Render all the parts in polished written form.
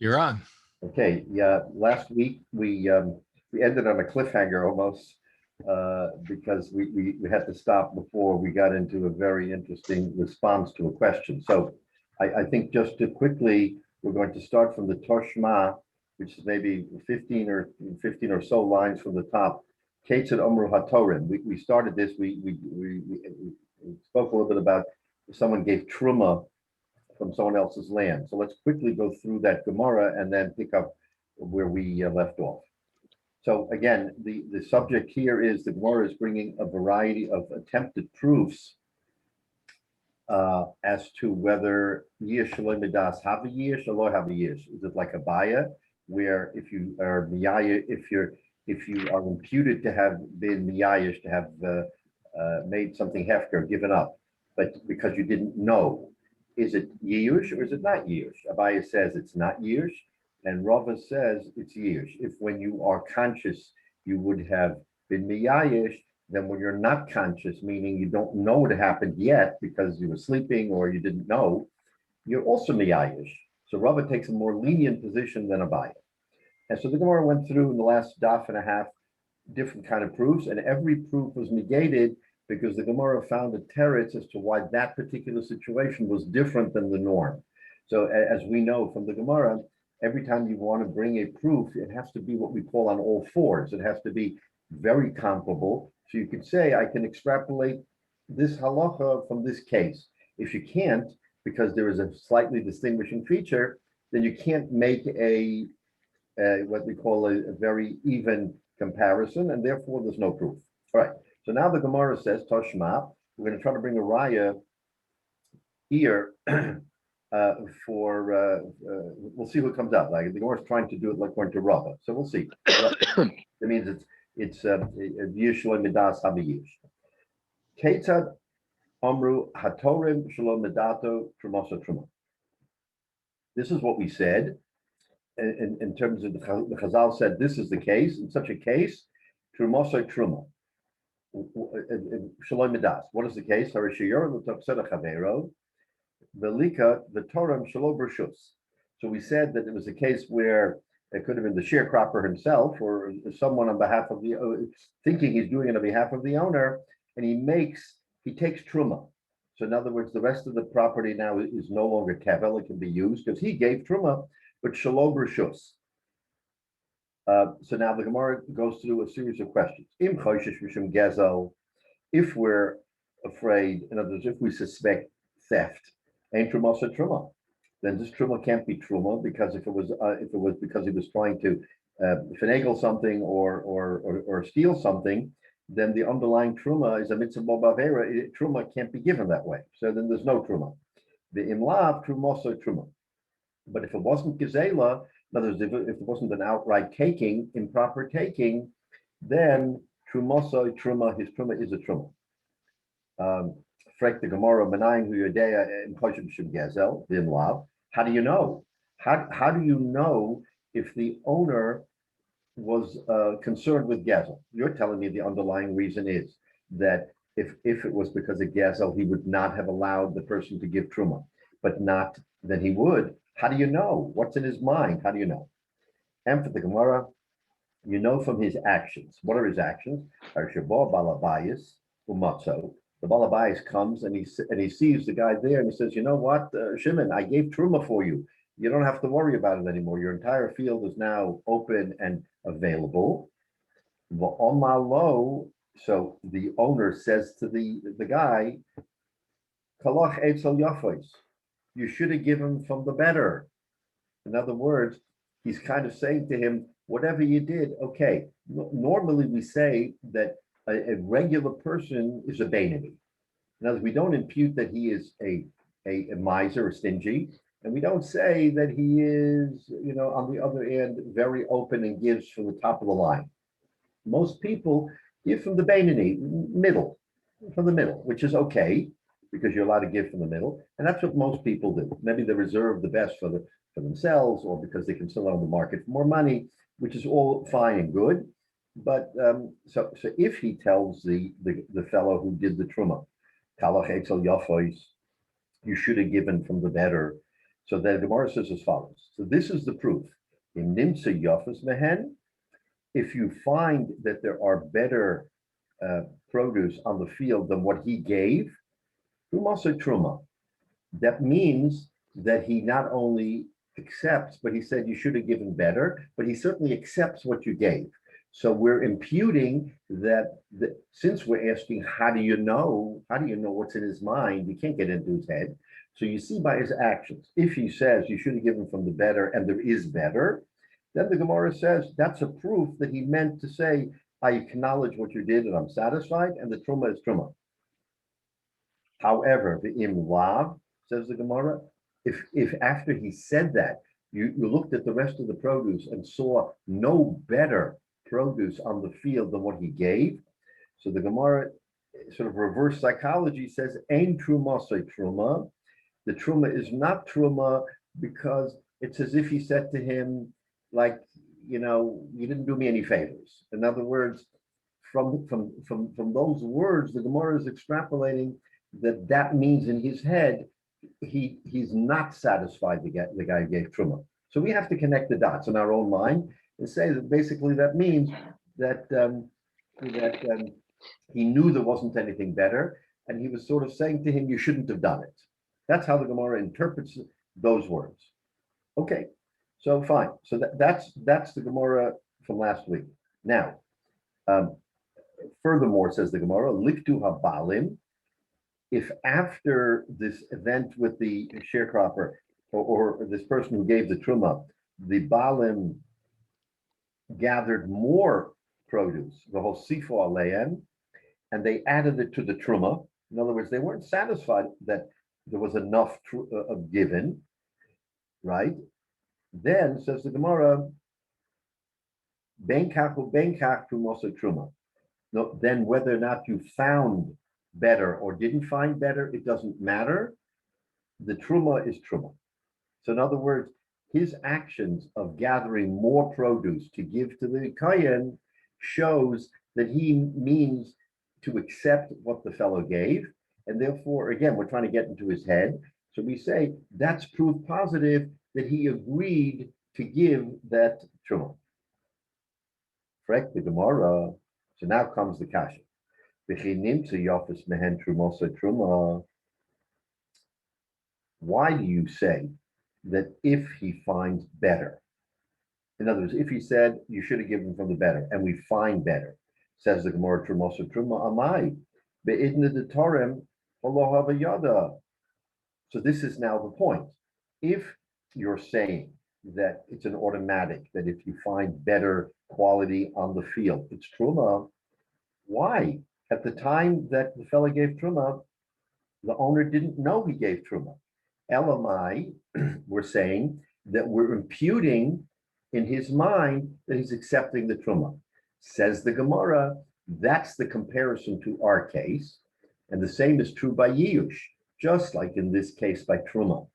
You're on. Okay, yeah, last week we ended on a cliffhanger almost because we had to stop before we got into a very interesting response to a question. So I think just to quickly, we're going to start from the Toshma, which is maybe 15 or so lines from the top. Ketzad Omru HaTorim. We started this, we spoke a little bit about if someone gave Truma from someone else's land. So let's quickly go through that Gemara and then pick up where we left off. So again, the subject here is the Gemara is bringing a variety of attempted proofs as to whether yish shaloi midas have a yish or lo have a yish. Is it like a baya, where if you are miyaya, if you are imputed to have been miyayish, to have made something hefker, given up, but because you didn't know, is it yish or is it not yish? Abaya says it's not yish, and Rava says it's yish. If when you are conscious you would have been miyayish, then when you're not conscious, meaning you don't know what happened yet because you were sleeping or you didn't know, you're also miyayish. So Rava takes a more lenient position than Abaya. And so the Gemara went through in the last daf and a half different kind of proofs, and every proof was negated because the Gemara found a teretz as to why that particular situation was different than the norm. So as we know from the Gemara, every time you want to bring a proof, it has to be what we call on all fours. It has to be very comparable. So you could say, I can extrapolate this halacha from this case. If you can't, because there is a slightly distinguishing feature, then you can't make a what we call a very even comparison, and therefore there's no proof. All right. So now the Gemara says, Toshma, we're going to try to bring a raya here we'll see what comes out. Like the Gemara is trying to do it like going to Rava. So we'll see. It means it's Yishloi Midas Habiyish. Ketzad Amru Hatorim Shalom Medato Trumosa Truma. This is what we said in terms of the Chazal said this is the case. In such a case, Trumosa Truma. Shalom Midas. What is the case? Shiur l'tokseda chavero, velika v'torem shalom b'rshus. So we said that it was a case where it could have been the sharecropper himself or someone on behalf of the thinking he's doing it on behalf of the owner, and he takes truma. So in other words, the rest of the property now is no longer tevel; it can be used because he gave truma, but shalom b'rshus. So now the Gemara goes through a series of questions. Im choishish mishum gezel, if we're afraid, in other words, if we suspect theft, ain't truma so truma, then this truma can't be truma because if it was because he was trying to finagle something or steal something, then the underlying truma is a mitzvah bavera. Truma can't be given that way. So then there's no truma. The imlav truma so truma. But if it wasn't gezela, in other words, if it wasn't an outright taking, improper taking, then trumosoi truma, his truma is a truma. Frek the Gemara Manayim Hu Yodea in Koshim Shem Gezel Vim Lav. How do you know? How do you know if the owner was concerned with Gezel? You're telling me the underlying reason is that if it was because of Gezel, he would not have allowed the person to give truma, but not then he would. How do you know? What's in his mind? How do you know? And for the Gemara, you know from his actions. What are his actions? Arshabah Balabayas Umatzo. The Balabayas comes and he sees the guy there and he says, you know what, Shimon, I gave truma for you. You don't have to worry about it anymore. Your entire field is now open and available. So the owner says to the guy, Kalach Eitzel Yafos. You should have given from the better. In other words, he's kind of saying to him, whatever you did, okay. Normally we say that a regular person is a Bainani. In other words, we don't impute that he is a miser or stingy, and we don't say that he is, on the other end, very open and gives from the top of the line. Most people give from the Bainani, from the middle, which is okay, because you're allowed to give from the middle, and that's what most people do. Maybe they reserve the best for themselves, or because they can sell on the market for more money, which is all fine and good. But so if he tells the fellow who did the truma, Kalach Eitzel Yafois, you should have given from the better, So the Gemara says as follows. So this is the proof. In Nimtza Yafas Mehen, if you find that there are better produce on the field than what he gave, Truma Truma. That means that he not only accepts, but he said you should have given better, but he certainly accepts what you gave. So we're imputing that since we're asking, how do you know what's in his mind? You can't get into his head. So you see by his actions, if he says you should have given from the better and there is better, then the Gemara says that's a proof that he meant to say, I acknowledge what you did and I'm satisfied, and the Truma is Truma. However, the Im Lav, says the Gemara, if after he said that, you looked at the rest of the produce and saw no better produce on the field than what he gave, so the Gemara, sort of reverse psychology, says, Ein Truma say Truma. The Truma is not Truma because it's as if he said to him, like, you didn't do me any favors. In other words, from those words, the Gemara is extrapolating that means in his head, he's not satisfied the guy who gave Truma. So we have to connect the dots in our own mind and say that basically that means that he knew there wasn't anything better, and he was sort of saying to him, you shouldn't have done it. That's how the Gemara interprets those words. Okay, so fine. So that's the Gemara from last week. Now, furthermore, says the Gemara, Liktu habalim, if after this event with the sharecropper or this person who gave the truma, the balim gathered more produce, the whole sifo aleim, and they added it to the truma. In other words, they weren't satisfied that there was enough of given, right? Then says the Gemara, ben kach trumosa truma. No, then whether or not you found better or didn't find better, it doesn't matter. The truma is truma. So in other words, his actions of gathering more produce to give to the kohen shows that he means to accept what the fellow gave, and therefore, again, we're trying to get into his head. So we say that's proof positive that he agreed to give that truma. Correct the Gemara. So now comes the kasha. Why do you say that if he finds better? In other words, if he said you should have given from the better, and we find better, says the Gemara, Trumosa Truma Amai, Be'idna de Torem, Olohava Yada. So this is now the point. If you're saying that it's an automatic, that if you find better quality on the field, it's Truma, why? At the time that the fellow gave Truma, the owner didn't know he gave Truma. Elamai, we're saying that we're imputing in his mind that he's accepting the Truma. Says the Gemara, that's the comparison to our case. And the same is true by Yiush, just like in this case by Truma,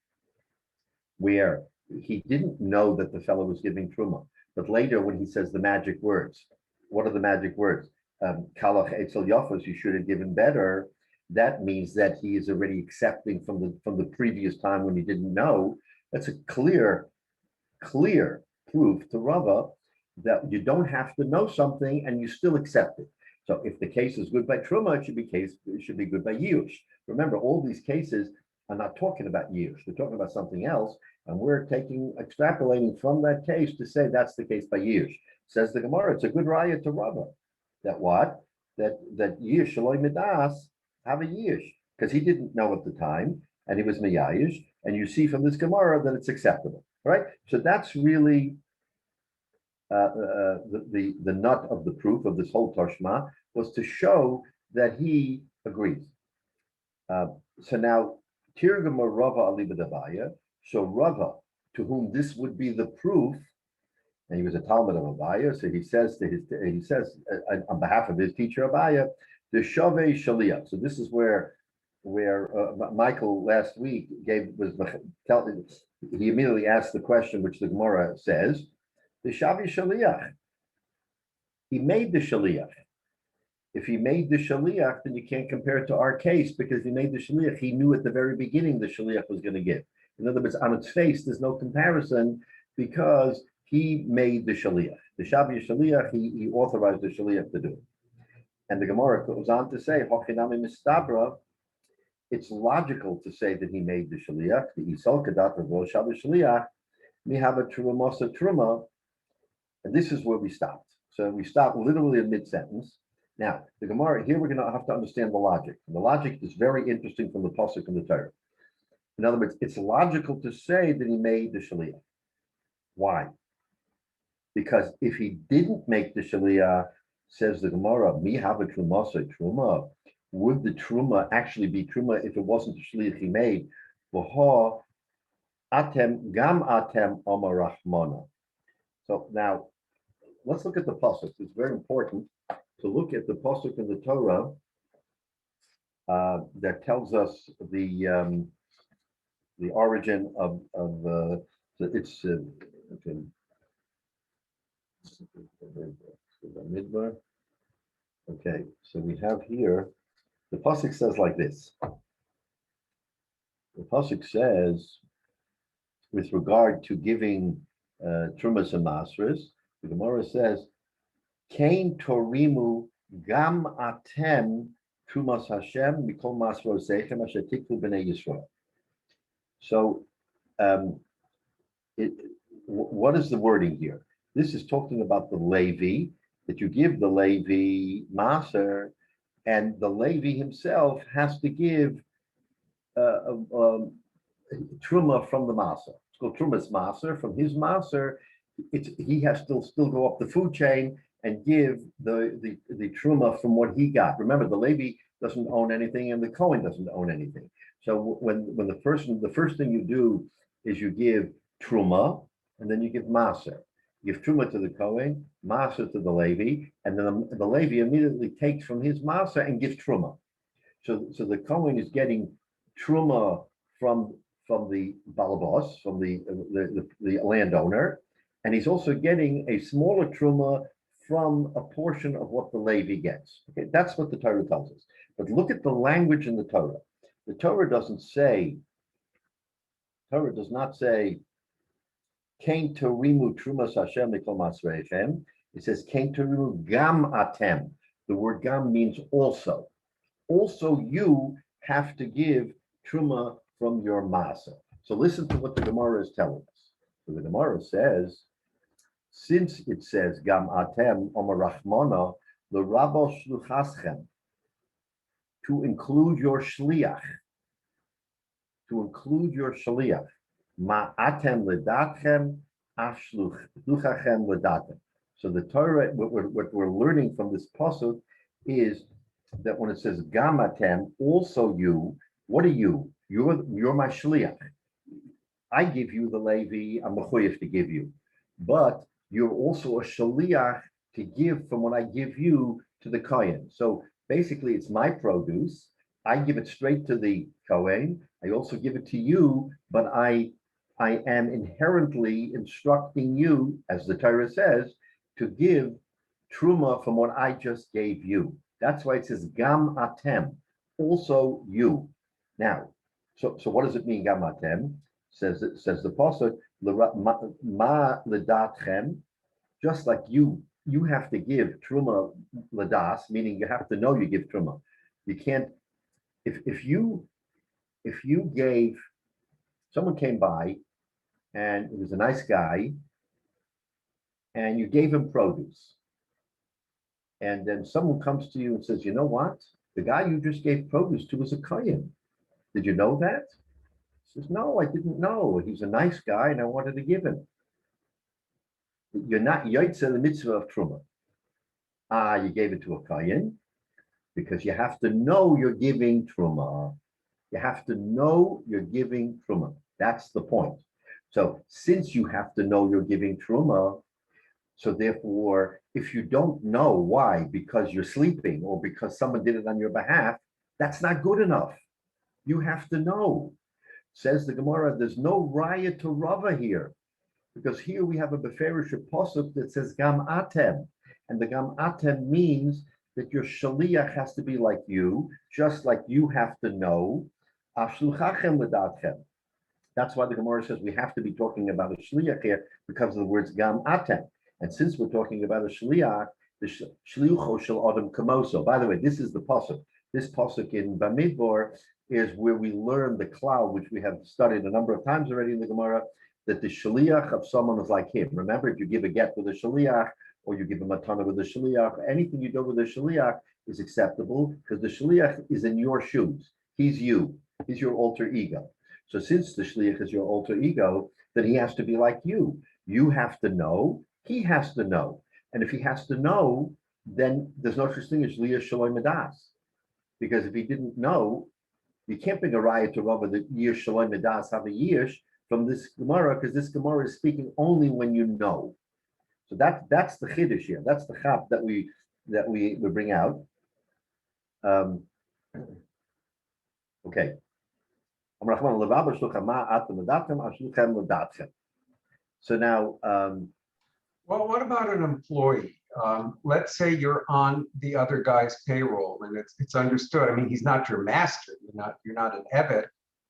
where he didn't know that the fellow was giving Truma. But later when he says the magic words, what are the magic words? Kalach Eitzel Yafos, you should have given better. That means that he is already accepting from the previous time when he didn't know. That's a clear proof to Rava that you don't have to know something and you still accept it. So if the case is good by Truma, it should be good by Yush. Remember, all these cases are not talking about Yush. They're talking about something else, and we're extrapolating from that case to say that's the case by Yush. Says the Gemara, it's a good raya to Rava. That what? That Yish Shaloi Midas have a Yish, because he didn't know at the time, and he was Miyayish, and you see from this Gemara that it's acceptable, right? So that's really the nut of the proof of this whole Toshma, was to show that he agrees. So now, Tirgama Rava Alibadabaya, so Rava, to whom this would be the proof, and he was a Talmud of Abaya, so he says on behalf of his teacher Abaya, the Shavei Shaliach. So this is where Michael last week he immediately asked the question which the Gemara says, the Shavei Shaliach. He made the Shaliach. If he made the Shaliach, then you can't compare it to our case, because he made the Shaliach. He knew at the very beginning the Shaliach was going to give. In other words, on its face, there's no comparison because he made the shaliach. The Shabbat shaliach, he authorized the shaliach to do. And the Gemara goes on to say, Hochinami mistabra, it's logical to say that he made the shaliach, the Isol Kadat Ravo Shabbat shaliach, we have a trumasa truma, and this is where we stopped. So we stopped literally in mid-sentence. Now, the Gemara, here we're going to have to understand the logic. And the logic is very interesting from the Pasuk and the Torah. In other words, it's logical to say that he made the shaliach. Why? Because if he didn't make the shaliach, says the Gemara, mi have a trumasa truma. Would the truma actually be truma if it wasn't the shaliach he made? V'ha atem gam atem amar rachmana. So now, let's look at the pasuk. It's very important to look at the pasuk in the Torah that tells us the origin of it's okay. Okay, so we have here the pasuk says like this. The pasuk says, with regard to giving trumas and masras, the Gemara says, "Kain torimu gam atem trumas Hashem mikol masros zeichem asher tikvu b'nei Yisrael." So, what is the wording here? This is talking about the Levi, that you give the Levi maser, and the Levi himself has to give truma from the maser. It's called trumas maser. From his maser, he has to still go up the food chain and give the truma from what he got. Remember, the Levi doesn't own anything, and the Kohen doesn't own anything. So when the first thing you do is you give truma, and then you give maser. You give truma to the Kohen, maser to the Levi, and then the Levi immediately takes from his maser and gives truma. So the Kohen is getting truma from the balabos, from the landowner, and he's also getting a smaller truma from a portion of what the Levi gets. Okay, that's what the Torah tells us. But look at the language in the Torah. The Torah does not say, Kain torimu trumas Hashem mikol masreichem. It says, Kain torimu gam atem. The word gam means also. Also, you have to give truma from your masa. So listen to what the Gemara is telling us. So the Gemara says, since it says gam atem omar rachmana, the rabbo shluchaschem, to include your shliach, ma atem ledatchem ashluchachem ledatem. So the Torah, what we're learning from this pasuk is that when it says gam atem, also you, what are you? You're my shliach. I give you the Levi, I'm mechuyev to give you, but you're also a shaliach to give from what I give you to the Kohen. So basically, it's my produce. I give it straight to the Kohen. I also give it to you, but I am inherently instructing you, as the Torah says, to give truma from what I just gave you. That's why it says gam atem, also you. Now, so what does it mean, gam atem? Says the pasuk, ma ledatchem, just like you have to give truma ledas, meaning you have to know you give truma. You can't, if you gave, someone came by and it was a nice guy and you gave him produce, and then someone comes to you and says, you know what, the guy you just gave produce to was a kohen. Did you know that? He says, no, I didn't know. He's a nice guy and I wanted to give him. You're not yotze the mitzvah of truma. You gave it to a kohen because you have to know you're giving truma. You have to know you're giving truma. That's the point. So since you have to know you're giving truma, so therefore, if you don't know why, because you're sleeping or because someone did it on your behalf, that's not good enough. You have to know. Says the Gemara, there's no raya to rava here, because here we have a beferish pasuk that says gam atem, and the gam atem means that your shaliach has to be like you, just like you have to know. Ashluchachem ledatchem. That's why the Gemara says we have to be talking about a shliach here because of the words gam atem. And since we're talking about a shliach, the shliucho shel adam kamoso. By the way, this is the pasuk. This pasuk in Bamidbar is where we learn the cloud, which we have studied a number of times already in the Gemara, that the shliach of someone is like him. Remember, if you give a get with a shliach, or you give a matana with a shliach, anything you do with a shliach is acceptable because the shliach is in your shoes. He's you. He's your alter ego. So since the shliach is your alter ego, then he has to be like you. You have to know. He has to know. And if he has to know, then there's no such thing as Liyah Shalom Medas. Because if he didn't know, you can't bring a riot to Rava that Yish Shalom Medas have a Yish from this Gemara, because this Gemara is speaking only when you know. So that's the Chiddush here. That's the chap that we bring out. Okay. So now, well, what about an employee? Let's say you're on the other guy's payroll, and it's understood. I mean, he's not your master. You're not an evet,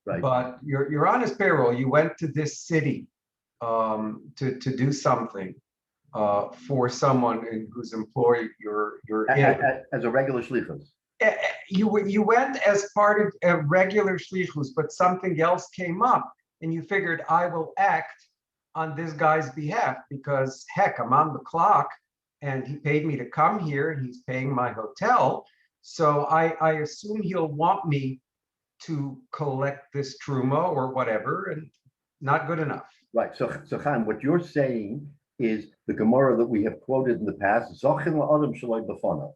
right. But you're on his payroll. You went to this city to do something for someone in whose employ you're in. As a regular shlichus. You went as part of a regular shlichus, but something else came up, and you figured, I will act on this guy's behalf because heck, I'm on the clock and he paid me to come here and he's paying my hotel. So I assume he'll want me to collect this truma or whatever, and not good enough. Right. So Chaim, what you're saying is the Gemara that we have quoted in the past, Zochin la'adam shaloi b'fanav.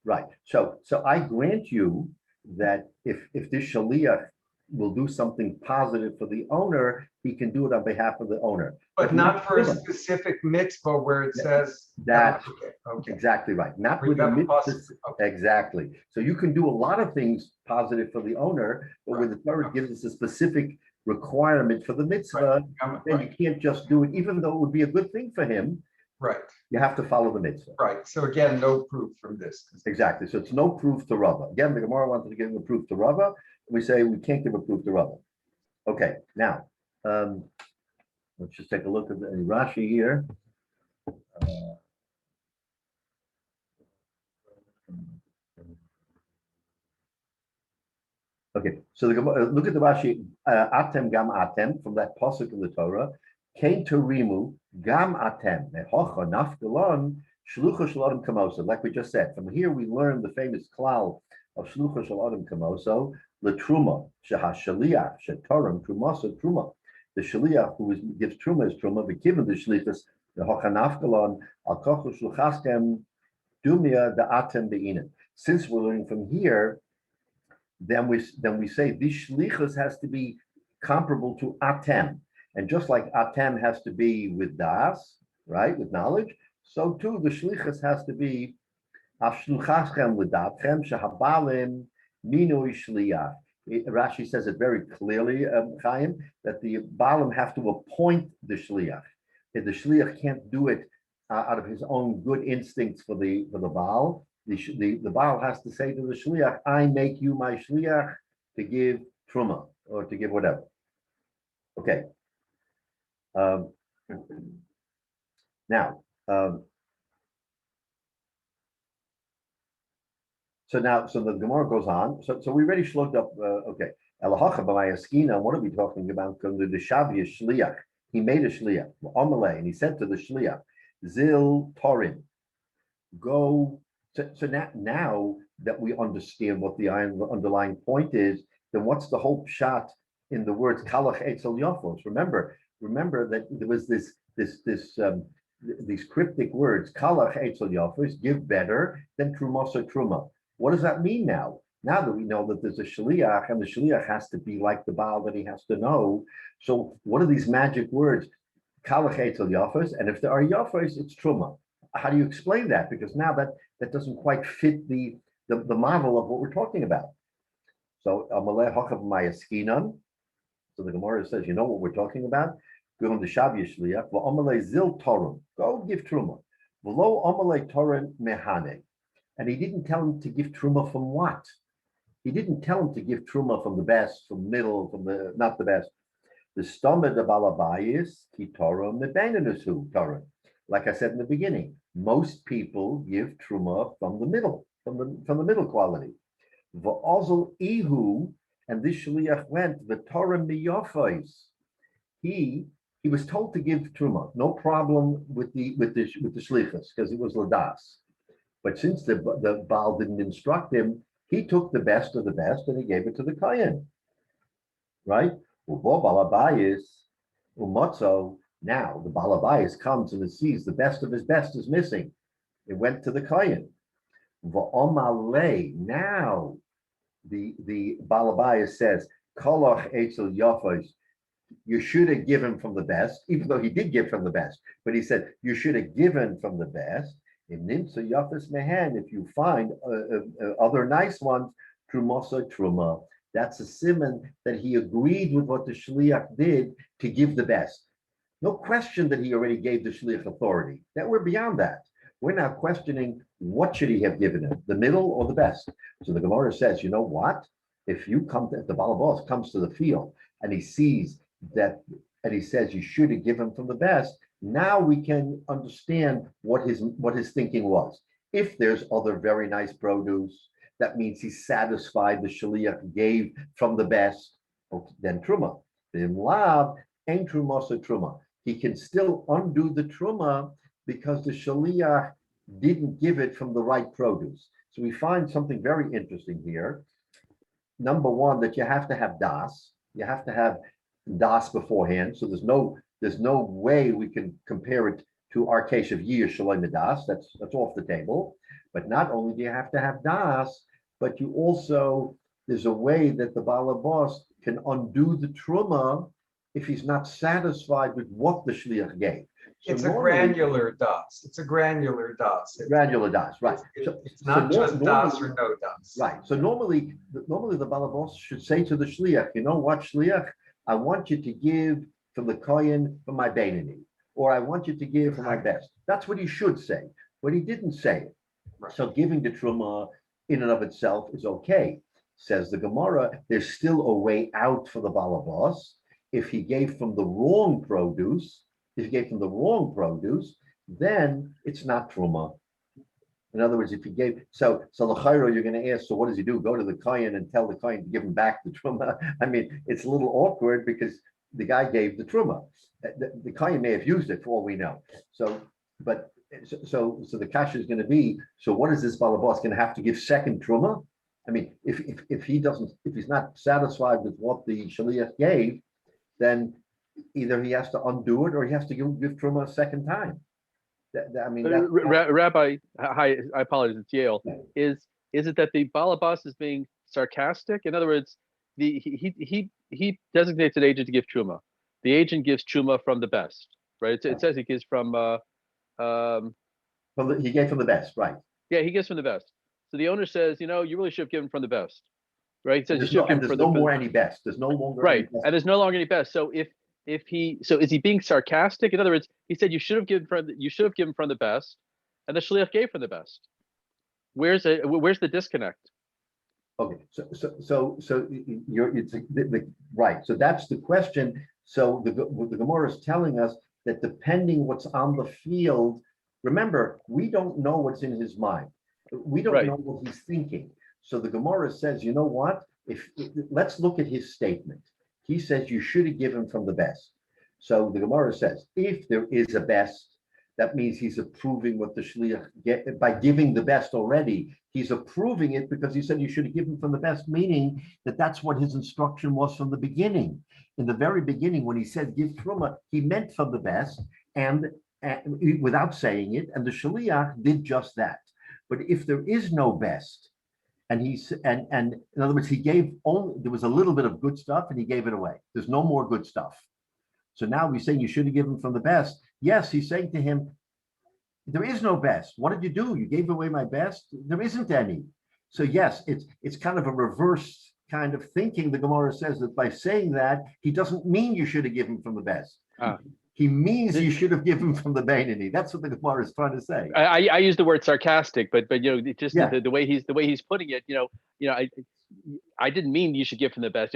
Right. So I grant you that if this shaliach will do something positive for the owner, he can do it on behalf of the owner. But not for a specific mitzvah where it says that's okay. Exactly right. Not with the mitzvah. Okay. Exactly. So you can do a lot of things positive for the owner, but when the Torah gives us a specific requirement for the mitzvah, then you can't just do it, even though it would be a good thing for him. Right. You have to follow the mitzvah. Right. So again, no proof from this. Exactly. So it's no proof to Rava. Again, the Gemara wanted to give a proof to Rava. We say we can't give a proof to Rava. Okay. Now, let's just take a look at the Rashi here. Okay. So look at the Rashi. Atem gam atem from that pasuk in the Torah. Came to Rimu gam atem mehocha nafgalon shlucha shalom kamoso. Like we just said, from here we learn the famous klal of shlucha shalom kamoso letruma shehashaliach shetorim trumaso truma. The shaliach who gives truma is truma, but given the shlichus the hocha nafgalon al kochu shluchaskem dumia the atem be'inim. Since we're learning from here, then we say this shlichus has to be comparable to atem. And just like atem has to be with das, right, with knowledge, so too the shlichus has to be ashluchaschem with datchem shehabalim minui shliach. Rashi says it very clearly, Chaim, that the balim have to appoint the shliach. If the shliach can't do it out of his own good instincts for the baal, the baal has to say to the shliach, "I make you my shliach to give truma or to give whatever." Okay. Now, so the Gemara goes on. So we already looked up. Okay, Elahacha b'mayaskina. What are we talking about? The Shavi is shliach. He made a shliach, Amalei, and he said to the shliach, "Zil Torin, go." So now that we understand what the underlying point is, then what's the whole pshat in the words kalach etzel yafos? Remember that there was these cryptic words, kalach etzel yafos, give better than trumos or truma. What does that mean now? Now that we know that there's a shliach, and the shliach has to be like the baal that he has to know. So what are these magic words? Kalach etzel yafos, and if there are yafos, it's truma. How do you explain that? Because now that doesn't quite fit the model of what we're talking about. So amalei hachav mayaskinan. So the Gemara says, you know what we're talking about? Go on the Shavi shliach. V'amalei zil torum. Go give truma. V'lo amalei torum mehane. And he didn't tell him to give truma from what? He didn't tell him to give truma from the best, from the middle, from the not the best. The stomach of Balabayis, ki Torah mebeinanusu Torah. Like I said in the beginning, most people give truma from the middle, from the middle quality. V'ozol ihu, and this shliach went the Torah miyofos. He was told to give truma, no problem with the shlichus because it was ladas. But since the Baal didn't instruct him, he took the best of the best and he gave it to the kohen. Right? Umotzo, now the Balabayas comes and it sees the best of his best is missing. It went to the kohen. Now the Balabayas says, Koloch Eitzel Yofos, you should have given from the best, even though he did give from the best. But he said, you should have given from the best. In Nimsa Yafis Mehen, if you find other nice ones, Trumosa Truma, that's a siman that he agreed with what the Shliach did to give the best. No question that he already gave the Shliach authority. That we're beyond that. We're now questioning what should he have given him, the middle or the best. So the Gemara says, you know what? If the Balabos comes to the field and he sees that, and he says you should have given from the best, now we can understand what his thinking was. If there's other very nice produce, that means he's satisfied the shaliach gave from the best, then truma. In lab, ain't truma so truma. He can still undo the truma because the shaliach didn't give it from the right produce. So we find something very interesting here. Number one, that you have to have das. You have to have das beforehand. So there's no way we can compare it to our case of Yir Shalom Das. That's off the table. But not only do you have to have das, but you also, there's a way that the Balabos can undo the truma if he's not satisfied with what the shliach gave. So it's a granular das. It's a granular das. Granular das, right. It's not just das or no das. Right. So normally the Balabos should say to the shliach, you know what, shliach, I want you to give from the kohen for my beinoni, or I want you to give for my best. That's what he should say, but he didn't say it. Right. So giving the truma in and of itself is okay. Says the Gemara, there's still a way out for the Balabos. If he gave from the wrong produce, then it's not truma. In other words, if he gave, so l'chayro, you're going to ask, so what does he do? Go to the kohen and tell the kohen to give him back the truma? I mean, it's a little awkward because the guy gave the truma. The kohen may have used it for all we know. So the kasha is going to be, so what is this balabas going to have to give second truma? I mean, if he's not satisfied with what the shaliach gave, then either he has to undo it or he has to give truma a second time. Rabbi, hi, I apologize, it's Yale. Yeah. Is it that the balabas is being sarcastic? In other words, he designates an agent to give truma. The agent gives truma from the best, right? It says he gives from he gave from the best, right? Yeah, he gives from the best. So the owner says, you really should have given from the best, right? He says there's no more any best. There's no longer right, and there's no longer any best. So is he being sarcastic? In other words, he said you should have given from the best, and the shliach gave from the best. Where's the disconnect? Okay, so right. So that's the question. So the Gemara is telling us that depending what's on the field, remember, we don't know what's in his mind. We don't know what he's thinking. So the Gemara says, you know what? Let's look at his statement. He says you should have given from the best. So the Gemara says, if there is a best, that means he's approving what the shliach get by giving the best already. He's approving it because he said you should have given from the best, meaning that's what his instruction was from the beginning. In the very beginning, when he said give truma, he meant from the best, and without saying it, and the shliach did just that. But if there is no best, and in other words, he gave only, there was a little bit of good stuff and he gave it away. There's no more good stuff. So now we're saying you should have given from the best. Yes, he's saying to him, there is no best. What did you do? You gave away my best? There isn't any. So yes, it's kind of a reverse kind of thinking. The Gemara says that by saying that, he doesn't mean you should have given from the best. He means you should have given from the beinoni. That's what the Gemara is trying to say. I use the word sarcastic, but just the way he's putting it, I didn't mean you should give from the best.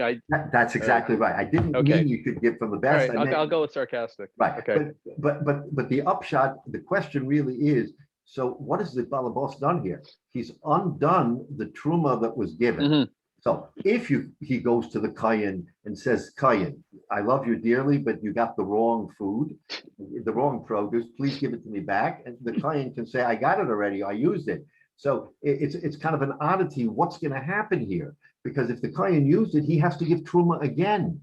That's exactly right. I didn't Okay. mean you should give from the All best. right, I meant, I'll go with sarcastic. right. Okay. But the upshot, the question really is, so what has the balabos done here? He's undone the truma that was given. Mhm. So if he goes to the Kayan and says, Kayan, I love you dearly, but you got the wrong food, the wrong produce, please give it to me back. And the Kayan can say, I got it already, I used it. So it's kind of an oddity. What's going to happen here? Because if the Kayan used it, he has to give truma again.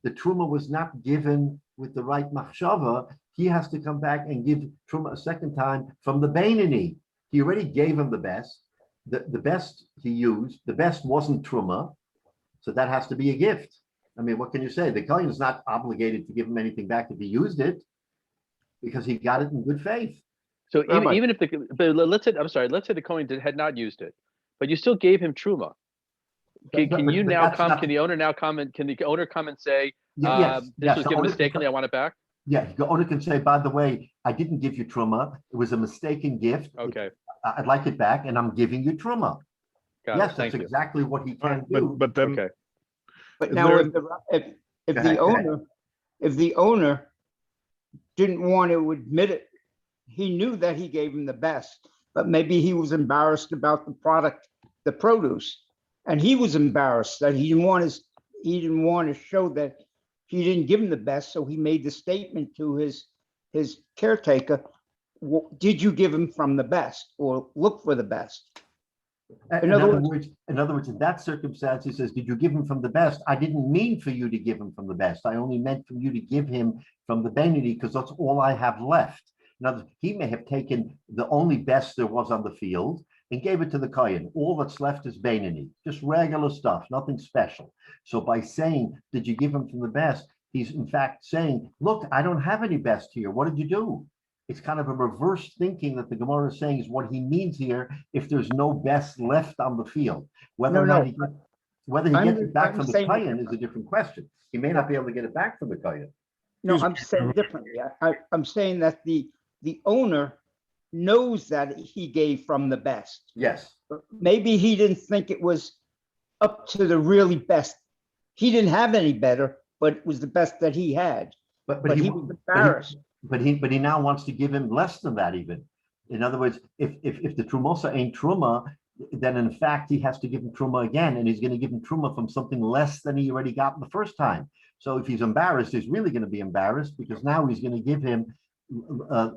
The truma was not given with the right machshava. He has to come back and give truma a second time from the Beinani. He already gave him the best. The best he used, the best wasn't truma, so that has to be a gift. I mean, what can you say? The Kohen is not obligated to give him anything back if he used it, because he got it in good faith. So even if but let's say, I'm sorry, let's say the Kohen had not used it, but you still gave him truma. Can the owner now comment? Can the owner come and say, this was given mistakenly, I want it back? Yeah, the owner can say, by the way, I didn't give you truma. It was a mistaken gift. Okay. I'd like it back, and I'm giving you truma. Yes, that's exactly what he can do. But then, Okay. But now, if the owner didn't want to admit it, he knew that he gave him the best, but maybe he was embarrassed about the product, the produce, and he was embarrassed that he didn't want to show that he didn't give him the best, so he made the statement to his caretaker, did you give him from the best, or look for the best? In other words, in that circumstance, he says, did you give him from the best? I didn't mean for you to give him from the best. I only meant for you to give him from the Beinani, because that's all I have left. In other words, he may have taken the only best there was on the field and gave it to the Kohen. All that's left is Beinani, just regular stuff, nothing special. So by saying, did you give him from the best? He's in fact saying, look, I don't have any best here. What did you do? It's kind of a reverse thinking that the Gemara is saying is what he means here. If there's no best left on the field, whether he gets it back from the Kohen is a different question. He may not be able to get it back from the Kohen. No, I'm saying differently. I'm saying that the owner knows that he gave from the best. Yes. Maybe he didn't think it was up to the really best. He didn't have any better, but it was the best that he had. But he was embarrassed. But he now wants to give him less than that even. In other words, if the trumosa ain't truma, then in fact he has to give him truma again, and he's going to give him truma from something less than he already got the first time. So if he's embarrassed, he's really going to be embarrassed, because now he's going to give him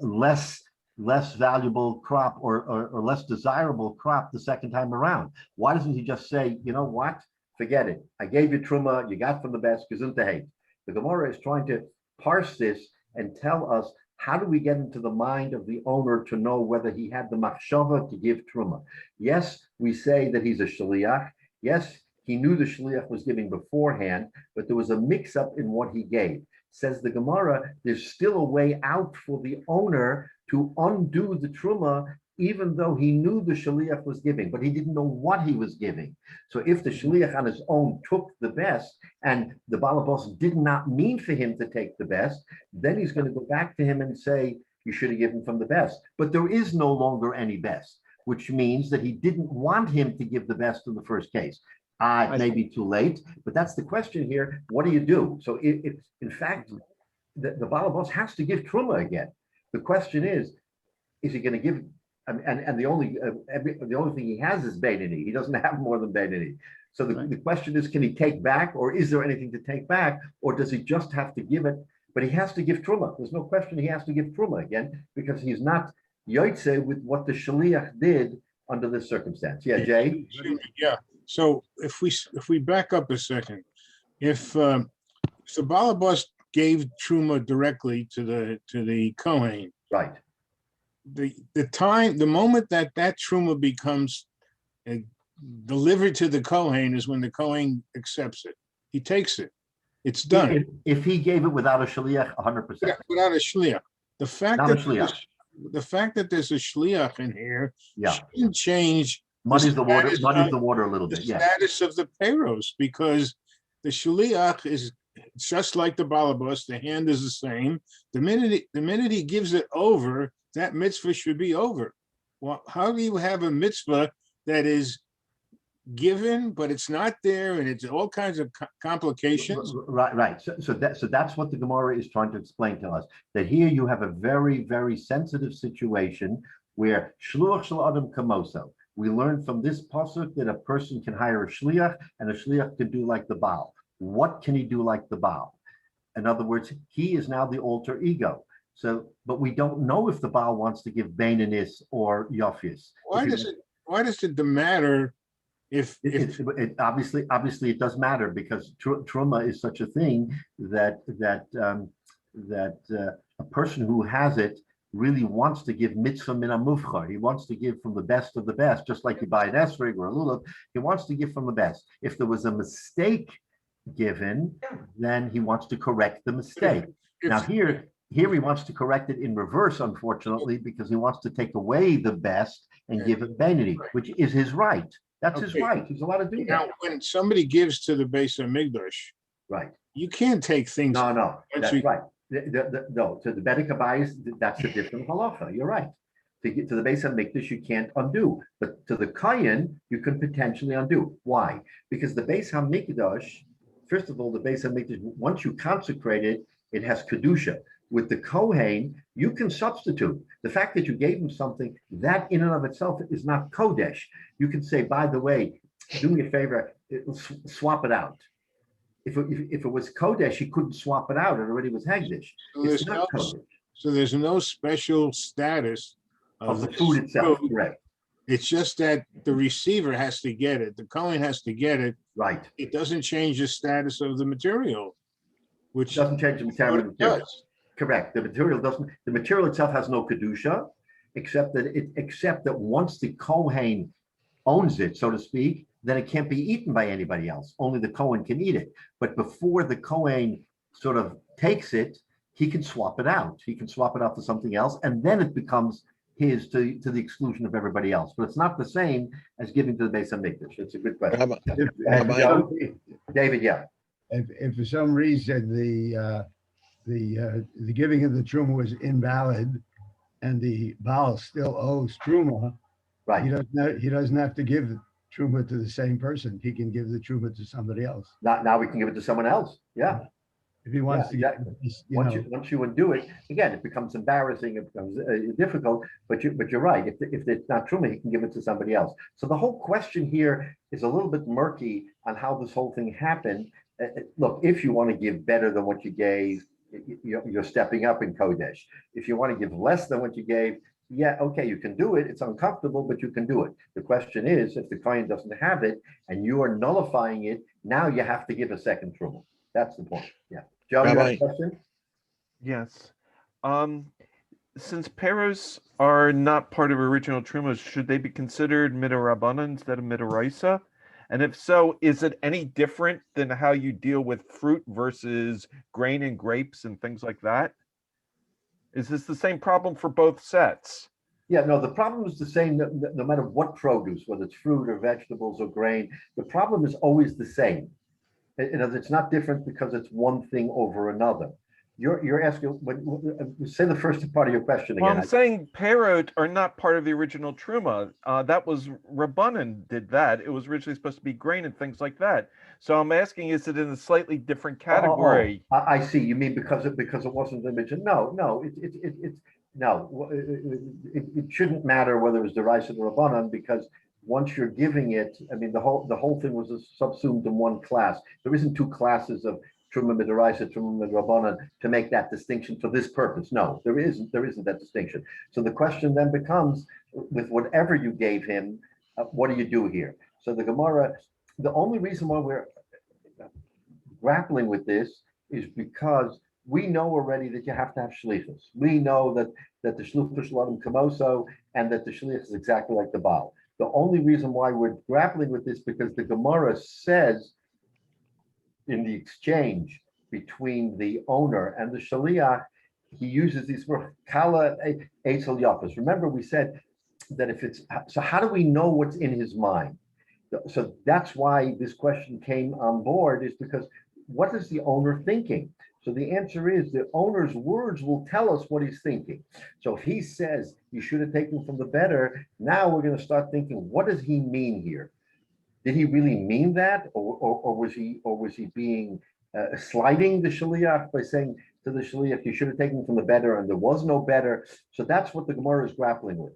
less valuable crop or less desirable crop the second time around. Why doesn't he just say, you know what, forget it, I gave you truma, you got from the best, gesundheit. The Gemara is trying to parse this and tell us, how do we get into the mind of the owner to know whether he had the machshava to give truma? Yes, we say that he's a shliach. Yes, he knew the shliach was giving beforehand, but there was a mix-up in what he gave. Says the Gemara, there's still a way out for the owner to undo the truma, even though he knew the shliach was giving, but he didn't know what he was giving. So if the shliach on his own took the best, and the balabos did not mean for him to take the best, then he's going to go back to him and say, you should have given from the best. But there is no longer any best, which means that he didn't want him to give the best in the first case. It may be too late, but that's the question here. What do you do? So in fact, the balabos has to give truma again. The question is he going to give? And the only thing he has is Beinani. He doesn't have more than Beinani. So the question is, can he take back, or is there anything to take back, or does he just have to give it? But he has to give truma. There's no question he has to give truma again, because he's not yoytze with what the shliach did under this circumstance. Yeah, Jay. Yeah. So if we back up a second, if the balabos gave truma directly to the Kohen, right? The moment that truma becomes delivered to the Kohen is when the Kohen accepts it. He takes it. It's done. If he gave it without a shliach, 100%. Yeah, without a shliach. The fact that there's a shliach in here shouldn't change. Muddies the water a little bit. The status of the payros, because the shliach is just like the balabos. The hand is the same. The minute he gives it over, that mitzvah should be over. Well, how do you have a mitzvah that is given, but it's not there, and it's all kinds of complications. Right. So that's what the Gemara is trying to explain to us. That here you have a very, very sensitive situation where shluach shel adam kamoso. We learn from this pasuk that a person can hire a shliach, and a shliach can do like the Baal. What can he do like the Baal? In other words, he is now the alter ego. So, but we don't know if the Baal wants to give Baininus or Yofis. Why does it matter if It obviously it does matter, because truma is such a thing that a person who has it really wants to give mitzvah min hamufchar. He wants to give from the best of the best, just like you buy an esrog or a lulav. He wants to give from the best. If there was a mistake given, then he wants to correct the mistake. Now here he wants to correct it in reverse, unfortunately, because he wants to take away the best and give it vanity, which is his right. That's his right. He's allowed to do that. Now, when somebody gives to the Beis Hamikdash, right? You can't take things. No, that's right. No, to the Bedek Abayis, that's a different halacha. You're right. To get to the Beis Hamikdash, you can't undo, but to the Kayin, you can potentially undo. Why? Because the Beis Hamikdash, first of all, the Beis Hamikdash, once you consecrate it, it has kedusha. With the Kohen, you can substitute. The fact that you gave him something, that in and of itself is not Kodesh. You can say, by the way, do me a favor, swap it out. If it was Kodesh, he couldn't swap it out. It already was Hagdish. It's not Kodesh. So there's no special status of the food itself, correct. It's just that the receiver has to get it. The Kohen has to get it. Right. It doesn't change the status of the material, which doesn't change the material. Correct. The material doesn't. The material itself has no kedusha, except that once the Kohen owns it, so to speak, then it can't be eaten by anybody else. Only the Kohen can eat it. But before the Kohen sort of takes it, he can swap it out. He can swap it out for something else, and then it becomes his to the exclusion of everybody else. But it's not the same as giving to the Beis Hamikdash. It's a good question. David, yeah. If for some reason the giving of the truma was invalid, and the Baal still owes truma, right? He doesn't have to give truma to the same person. He can give the truma to somebody else. Now we can give it to someone else. Yeah. If he wants to, exactly. Once you undo it, again, it becomes embarrassing. It becomes difficult. But you're right. If it's not truma, he can give it to somebody else. So the whole question here is a little bit murky on how this whole thing happened. Look, if you want to give better than what you gave, you're stepping up in Kodesh. If you want to give less than what you gave, yeah, okay, you can do it. It's uncomfortable, but you can do it. The question is, if the client doesn't have it and you are nullifying it, now you have to give a second truma. That's the point. Yeah. Joe, you have a question? Yes. Since peros are not part of original trumas, should they be considered midorabanan instead of midoraisa? And if so, is it any different than how you deal with fruit versus grain and grapes and things like that? Is this the same problem for both sets? Yeah, no, the problem is the same no matter what produce, whether it's fruit or vegetables or grain. The problem is always the same. It's not different because it's one thing over another. You're asking, say the first part of your question again. Well, I'm saying perot are not part of the original truma. That was Rabbanan did that. It was originally supposed to be grain and things like that. So I'm asking, is it in a slightly different category? I see. You mean because it wasn't mentioned? No, it shouldn't matter whether it was derisive or Rabbanan, because once you're giving it, I mean, the whole thing was subsumed in one class. There isn't two classes of Truma Midaraisa, Truma Midrabanan to make that distinction for this purpose. No, there isn't that distinction. So the question then becomes, with whatever you gave him, what do you do here? So the Gemara, the only reason why we're grappling with this is because we know already that you have to have shlichus. We know that the shlichus shalom kamoso, and that the shlich is exactly like the Baal. The only reason why we're grappling with this because the Gemara says in the exchange between the owner and the shaliach, he uses these words, kala eitzel yafas. Remember, we said that if it's, so how do we know what's in his mind? So that's why this question came on board, is because what is the owner thinking? So the answer is the owner's words will tell us what he's thinking. So if he says you should have taken from the better, now we're going to start thinking, what does he mean here? did he really mean that, or was he being slighting the shaliach by saying to the shaliach, you should have taken from the better, and there was no better? So that's what the Gemara is grappling with.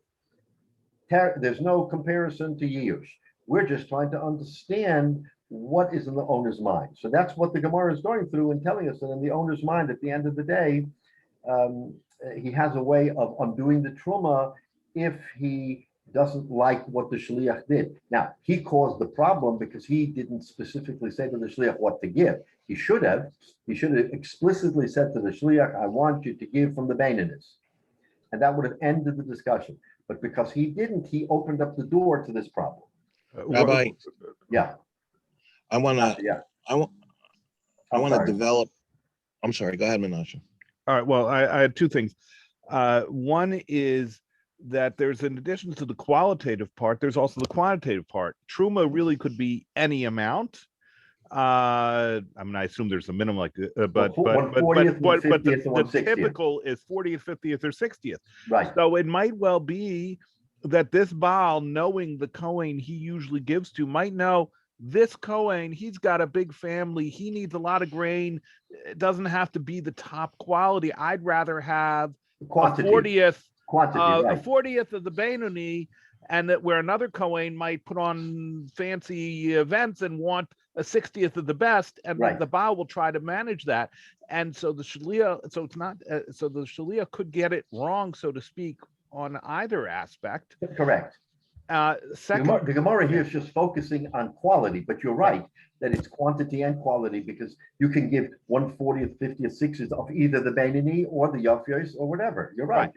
There's no comparison to Yish. We're just trying to understand what is in the owner's mind. So that's what the Gemara is going through and telling us that in the owner's mind, at the end of the day, he has a way of undoing the truma if he doesn't like what the shliach did. Now, he caused the problem because he didn't specifically say to the shliach what to give. He should have explicitly said to the shliach, I want you to give from the Baininus. And that would have ended the discussion. But because he didn't, he opened up the door to this problem. Rabbi, Yeah. I want to Yeah. I want to develop. I'm sorry. Go ahead, Menashe. All right. Well, I had two things. One is that there's, in addition to the qualitative part, there's also the quantitative part. Truma really could be any amount. I mean, I assume there's a minimum, like, but the typical is 40th, 50th, or 60th. Right. So it might well be that this Baal, knowing the Kohen he usually gives to, might know this Kohen, he's got a big family, he needs a lot of grain. It doesn't have to be the top quality. I'd rather have Quantity. a 40th, Right. a 40th of the Benoni, and that where another Kohen might put on fancy events and want a 60th of the best, and Right. the Baal will try to manage that. And so the Shaliah, so it's not, so the Shaliah could get it wrong, so to speak, on either aspect. Correct. Second, The Gemara here is just focusing on quality, but you're right that it's quantity and quality, because you can give 1/40th, 50th, 60th of either the Beinoni or the Yafyos or whatever. You're right.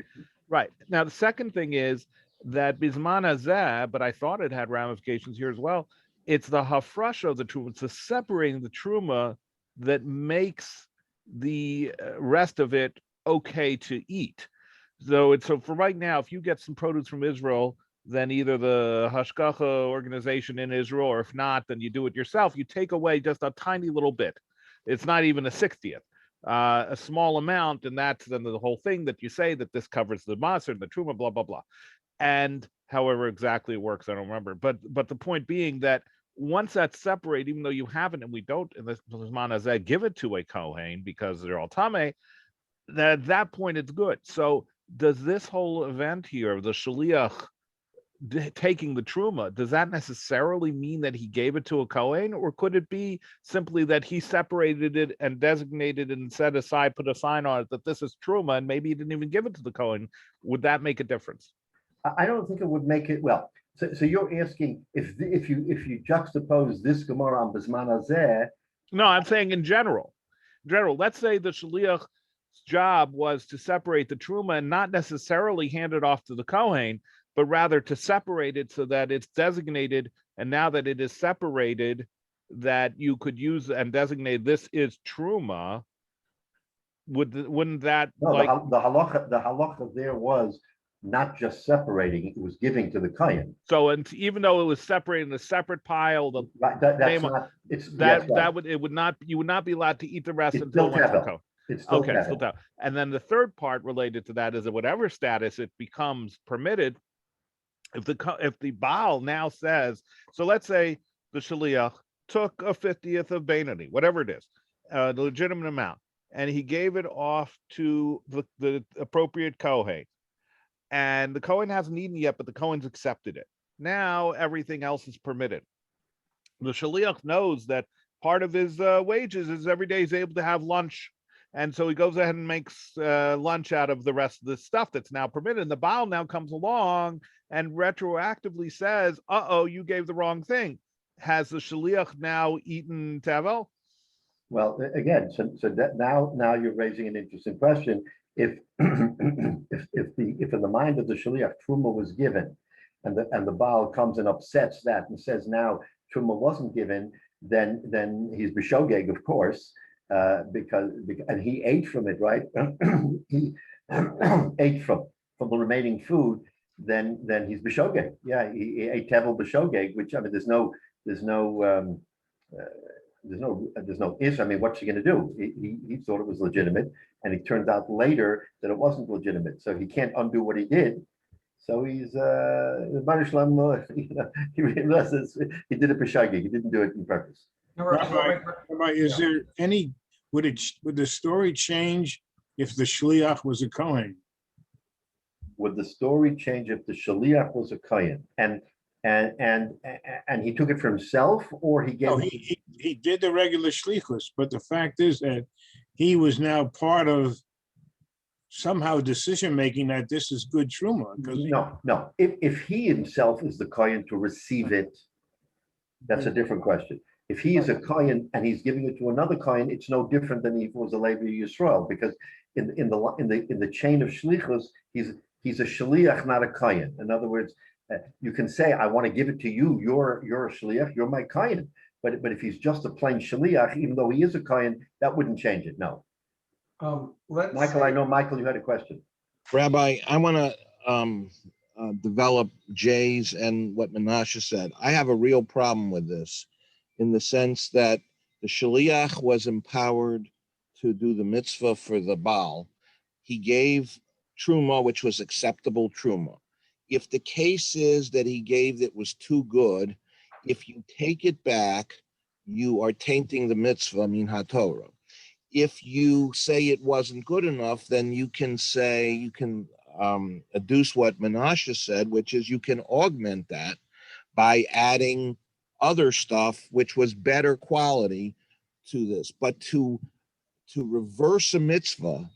Right. Now, the second thing is that Bisman Hazeh, but I thought it had ramifications here as well. It's the hafrasha of the truma, it's the separating the truma that makes the rest of it okay to eat. So for right now, if you get some produce from Israel, then either the Hashgacha organization in Israel, or if not, then you do it yourself. You take away just a tiny little bit. It's not even a 60th, a small amount, and that's then the whole thing that you say that this covers the maser and the truma, blah, blah, blah. And however exactly it works, I don't remember. But the point being that once that's separated, even though you haven't, and we don't in this Zman Hazeh give it to a Kohen because they're all Tameh, that at that point it's good. So does this whole event here, the Shaliach taking the truma, does that necessarily mean that he gave it to a Kohen, or could it be simply that he separated it and designated it and set aside, put a sign on it that this is truma, and maybe he didn't even give it to the Kohen? Would that make a difference? I don't think it would make it well. So you're asking if you juxtapose this Gemara on Bisman Hazeh. No, I'm saying in general. Let's say the Shaliach's job was to separate the truma and not necessarily hand it off to the Kohen, but rather to separate it so that it's designated, and now that it is separated, that you could use and designate this is truma. Wouldn't that the halacha there was not just separating; it was giving to the kohen. So, and even though it was separated in a separate pile, you would not be allowed to eat the rest until it went to the kohen. It's still okay, still down. And then the third part related to that is that whatever status it becomes permitted, if the Baal now says, so let's say the Shaliach took a 50th of Beinoni, whatever it is, the legitimate amount, and he gave it off to the appropriate Kohen, and the Kohen hasn't eaten yet, but the Kohen's accepted it. Now everything else is permitted. The Shaliach knows that part of his wages is every day he's able to have lunch. And so he goes ahead and makes lunch out of the rest of the stuff that's now permitted. And the Baal now comes along and retroactively says, uh-oh, you gave the wrong thing. Has the Shaliach now eaten Tavel? Well, again, so that now you're raising an interesting question. If in the mind of the Shaliach Truma was given, and the Baal comes and upsets that and says now Truma wasn't given, then he's b'shogeg, of course. Because he ate from it, right? He ate from the remaining food. Then he's b'shogeg. Yeah, he ate tevel b'shogeg, which, I mean, there's no issue. I mean, what's he going to do? He thought it was legitimate, and it turned out later that it wasn't legitimate. So he can't undo what he did. So he's Baruch Shalom, he realizes he did it for shaggy. He didn't do it on purpose. No, Rabbi, is there any, would the story change if the shliach was a Kohen? Would the story change if the shaliach was a kohen and he took it for himself, or he gave No, it? he did the regular shlichus, but the fact is that he was now part of somehow decision-making that this is good truma. Because No. If he himself is the kohen to receive it, that's a different question. If he is a kohen and he's giving it to another kohen, it's no different than if it was a Levi Yisrael, because in the chain of shlichus, he's a shliach, not a kohen. In other words, you can say, I want to give it to you. You're a shliach. You're my kohen. But if he's just a plain shliach, even though he is a kohen, that wouldn't change it. No. Michael, I know, Michael, you had a question. Rabbi, I want to develop Jay's and what Menashe said. I have a real problem with this in the sense that the shliach was empowered to do the mitzvah for the Baal. He gave truma, which was acceptable truma. If the case is that he gave that was too good, if you take it back, you are tainting the mitzvah, min haTorah. If you say it wasn't good enough, then you can adduce what Menashe said, which is you can augment that by adding other stuff which was better quality to this. But to reverse a mitzvah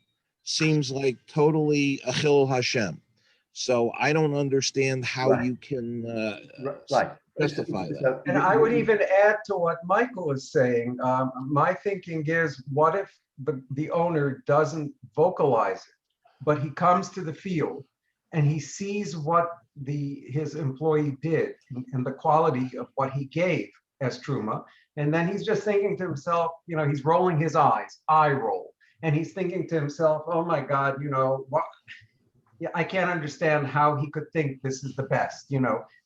seems like totally a chilul Hashem. So I don't understand how you can justify that. And I would even add to what Michael is saying. My thinking is, what if the owner doesn't vocalize it, but he comes to the field and he sees what his employee did and the quality of what he gave as truma, and then he's just thinking to himself, he's rolling his eyes, eye roll, and he's thinking to himself, oh my God, what? Yeah, I can't understand how he could think this is the best,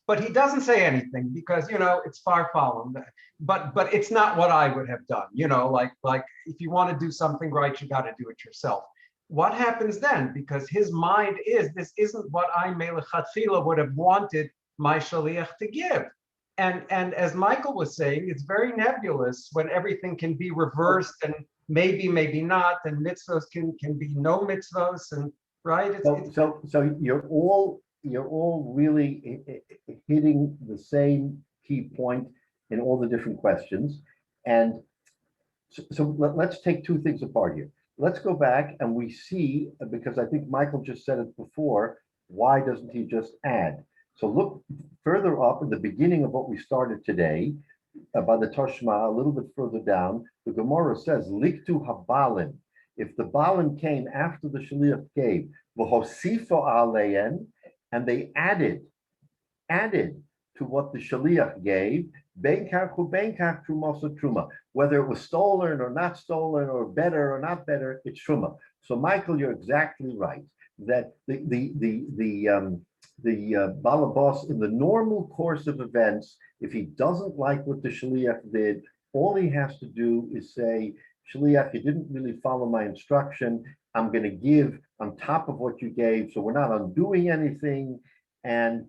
but he doesn't say anything because, it's far following. But it's not what I would have done, like if you want to do something right, you got to do it yourself. What happens then? Because his mind is, this isn't what I melechatchila would have wanted my shaliach to give. And as Michael was saying, it's very nebulous when everything can be reversed and maybe not, and mitzvos can be no mitzvos, and right. So you're all really hitting the same key point in all the different questions, and so let's take two things apart here. Let's go back and we see, because I think Michael just said it before, why doesn't he just add? So look further up in the beginning of what we started today, by the Toshma, a little bit further down, the Gemara says, Liktu habalin. If the balin came after the shliach gave, v'hosifo aleyen, and they added to what the shliach gave, benkach truma, whether it was stolen or not stolen, or better or not better, it's truma. So Michael, you're exactly right that the balabos in the normal course of events, if he doesn't like what the shliach did, all he has to do is say, shliach, you didn't really follow my instruction. I'm going to give on top of what you gave, so we're not undoing anything, and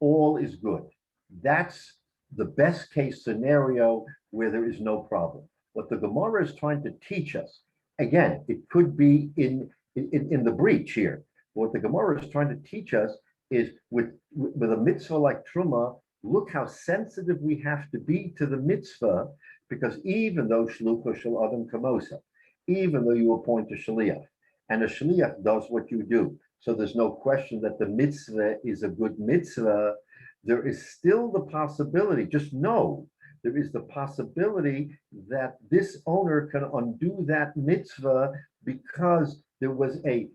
all is good. That's the best case scenario where there is no problem. What the Gemara is trying to teach us, again, it could be in the breach here. What the Gemara is trying to teach us is with a mitzvah like Truma, look how sensitive we have to be to the mitzvah, because even though shlucha shel adam kamosa, even though you appoint a shliach, and a shliach does what you do, so there's no question that the mitzvah is a good mitzvah, there is still the possibility, just know, there is the possibility that this owner can undo that mitzvah because there was a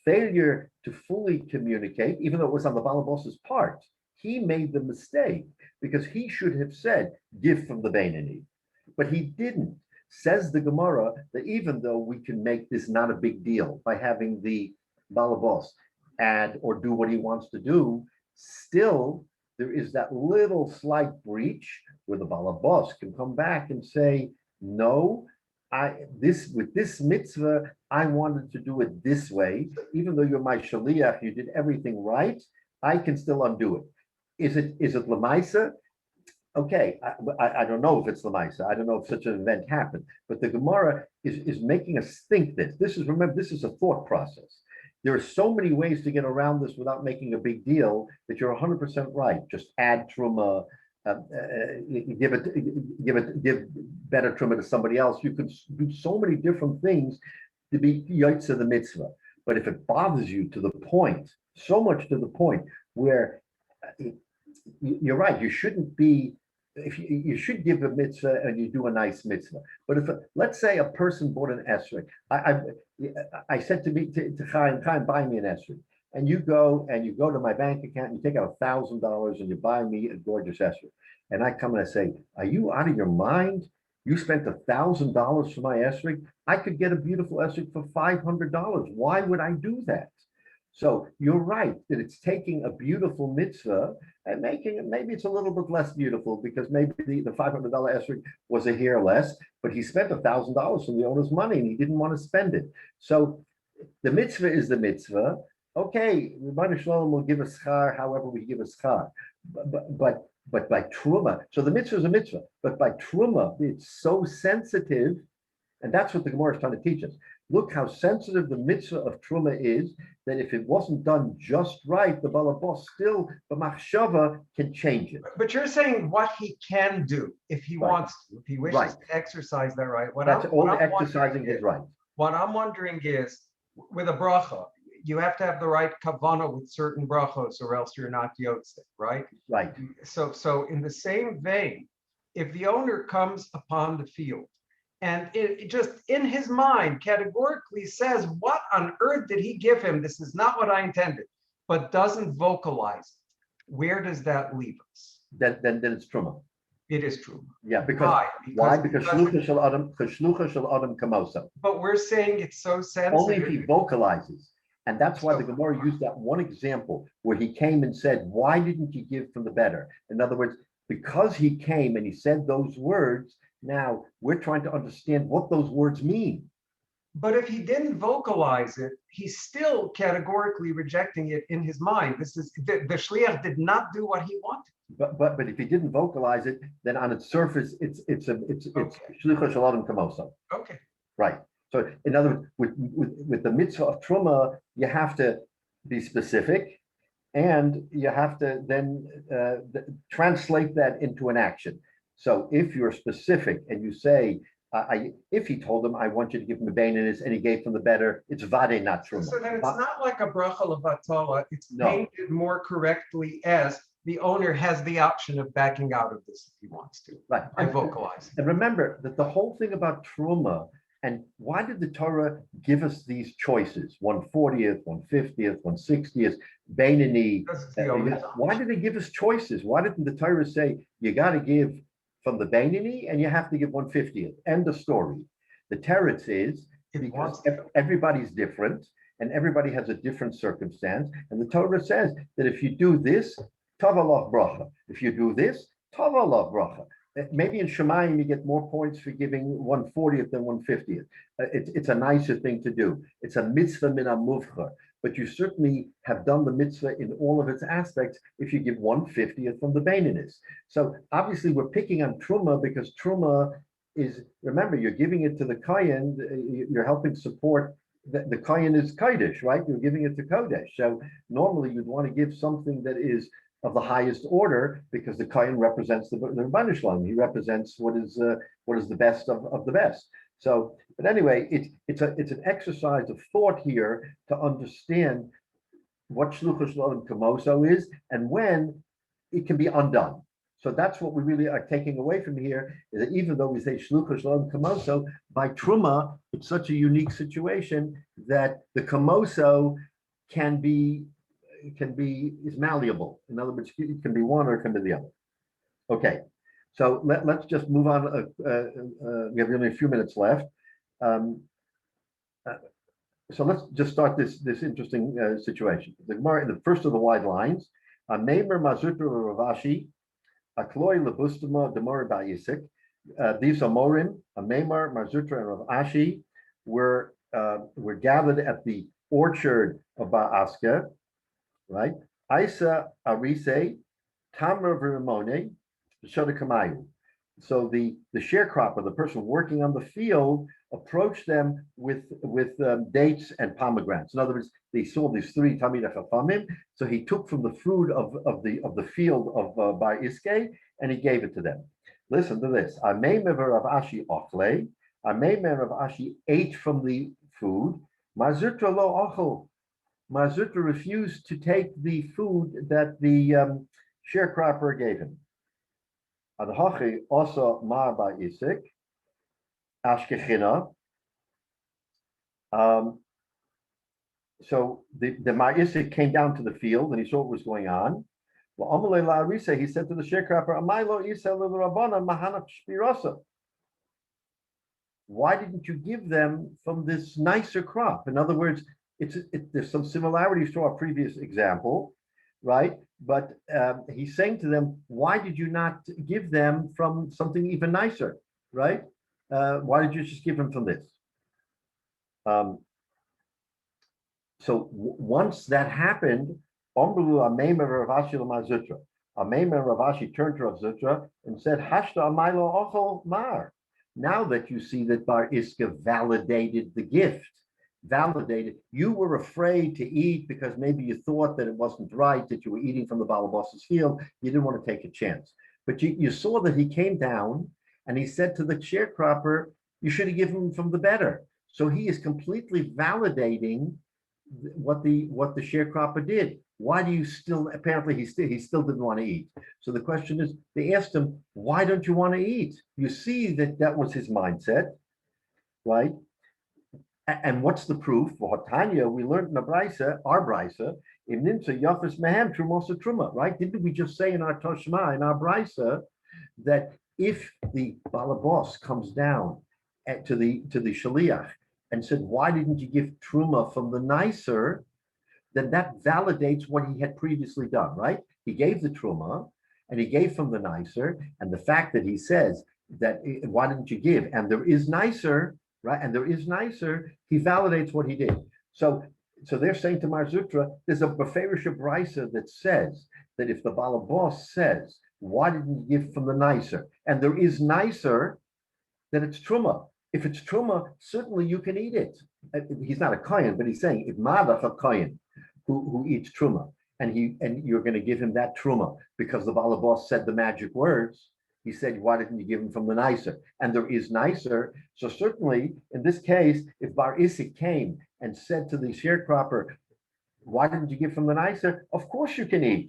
failure to fully communicate, even though it was on the balabos's part. He made the mistake because he should have said, give from the Beinani, but he didn't. Says the Gemara that even though we can make this not a big deal by having the balabos add or do what he wants to do, still there is that little slight breach where the balabos can come back and say, no, with this mitzvah, I wanted to do it this way. Even though you're my shaliach, you did everything right. I can still undo it. Is it lemaisa? Okay, I don't know if it's lemaisa. I don't know if such an event happened. But the Gemara is making us think this. Remember, this is a thought process. There are so many ways to get around this without making a big deal that you're 100% right. Just add truma, give better truma to somebody else. You can do so many different things to be yotze the mitzvah. But if it bothers you to the point, so much to the point where you're right, you shouldn't be. If you should give a mitzvah and you do a nice mitzvah, but if let's say a person bought an esrog, I said to Chaim, buy me an esrog, and you go to my bank account and you take out $1,000 and you buy me a gorgeous esrog, and I come and I say, are you out of your mind? You spent $1,000 for my esrog. I could get a beautiful esrog for $500. Why would I do that? So you're right that it's taking a beautiful mitzvah and making it, maybe it's a little bit less beautiful because maybe the $500 esrog was a hair less, but he spent $1,000 from the owner's money and he didn't want to spend it. So the mitzvah is the mitzvah. Okay, Rabbi Shalom will give a schar however we give a schar, but by truma, so the mitzvah is a mitzvah, but by truma, it's so sensitive, and that's what the Gemara is trying to teach us. Look how sensitive the mitzvah of truma is, that if it wasn't done just right, the balabos still, the machshava can change it. But you're saying what he can do if he wants to, if he wishes to exercise that right. All the exercising is right. What I'm wondering is, with a bracha, you have to have the right kavanah with certain brachos, or else you're not yotze, right? Right. So in the same vein, if the owner comes upon the field and it just in his mind categorically says, what on earth did he give him? This is not what I intended, but doesn't vocalize it. Where does that leave us? Then it's truma. It is true. Yeah, because why? Because shlucha shel adam kamosa. But we're saying it's so sensitive. Only if he vocalizes. And that's why the Gemara used that one example where he came and said, why didn't you give from the better? In other words, because he came and he said those words, now we're trying to understand what those words mean. But if he didn't vocalize it, he's still categorically rejecting it in his mind. This is the shliach did not do what he wanted. But if he didn't vocalize it, then on its surface, it's shlicha shel adam kamosa. Okay. Right. So in other words, with the mitzvah of truma, you have to be specific, and you have to then translate that into an action. So if you're specific and you say, if he told him, I want you to give him the baininess, and he gave him the better, it's vade, not truma. So then it's not like a bracha levatala. It's painted more correctly as the owner has the option of backing out of this if he wants to. Right. And vocalize. And remember that the whole thing about truma, and why did the Torah give us these choices? 1/40th, 1/50th, 1/60th, Beinani. Why did they give us choices? Why didn't the Torah say you got to give from the Beinani and you have to give 1/50th? End of story. The teretz is because everybody's different and everybody has a different circumstance. And the Torah says that if you do this, tov alav bracha. If you do this, tov alav bracha. Maybe in Shemayim you get more points for giving 1/40th than 1/50th. It's a nicer thing to do. It's a mitzvah min hamuvcha, but you certainly have done the mitzvah in all of its aspects if you give 1/50th from the Beinaniss. So obviously we're picking on truma because truma is, remember, you're giving it to the kohen, you're helping support. The kohen is kodesh, right? You're giving it to kodesh. So normally you'd want to give something that is of the highest order, because the kohen represents the Rebbeinu Shalom. He represents what is the best of the best. So, but anyway, it's an exercise of thought here to understand what shluchas shel adam kamoso is and when it can be undone. So that's what we really are taking away from here, is that even though we say shluchas shel adam kamoso, by truma, it's such a unique situation that the kamoso is malleable. In other words, it can be one or it can be the other. Okay, so let's just move on. We have only a few minutes left. So let's just start this interesting situation. The first of the wide lines. Meimer Mazutra Ravashi, Akloi Lebustama Demar Bayisik, these Amorim, Amemar, Marzutra, and Rav Ashi were gathered at the orchard of Ba'aska, right? Isa Arise, Tamar V'Ramone, Shodakamayu. So the sharecropper, the person working on the field, approached them with dates and pomegranates. In other words, they saw these three Tamid Chachamim, so he took from the fruit of the field of Bar Iske, and he gave it to them. Listen to this. Ameimer Rav Ashi ochle. Ameimer Rav Ashi ate from the food. Marzutra lo ochel. Marzutra refused to take the food that the sharecropper gave him. Adhachi also mar by Isik. Ashkechina. So the Mar Isik came down to the field and he saw what was going on. He said to the sharecropper, why didn't you give them from this nicer crop? In other words, there's some similarities to our previous example, right? But he's saying to them, why did you not give them from something even nicer, right? Why did you just give them from this? So once that happened, Omru Ameimer Rav Ashi l'Marzutra. Ameimer Rav Ashi turned to Rav Zutra and said, Hashta Amaylo Ochel Mar. Now that you see that Bar Iska validated the gift, you were afraid to eat because maybe you thought that it wasn't right, that you were eating from the Balabos's field. You didn't want to take a chance. But you saw that he came down and he said to the sharecropper, you should have given him from the better. So he is completely validating what the sharecropper did. Why do you still, apparently he still didn't want to eat. So the question is, they asked him, why don't you want to eat? You see that was his mindset, right? And what's the proof? For Tanya, we learned in the Brisa, our Brisa, in Nimsa Yafis Mehem Trumosa Truma, right? Didn't we just say in our Toshma, in our Brisa, that if the Balabos comes down to the Shaliach and said, why didn't you give Truma from the nicer? Then that validates what he had previously done, right? He gave the Truma and he gave from the nicer. And the fact that he says that, why didn't you give? And there is nicer, right? And there is nicer, he validates what he did. So they're saying to Marzutra, there's a Beferish Brisa that says that if the Balabos says, why didn't you give from the nicer? And there is nicer, then it's Truma. If it's Truma, certainly you can eat it. He's not a Kohen, but he's saying, if Madach a Kohen who eats Truma, and you're going to give him that Truma because the Balabos said the magic words, he said, why didn't you give him from the nicer? And there is nicer. So certainly, in this case, if Bar Isik came and said to the sharecropper, why didn't you give from the nicer? Of course you can eat.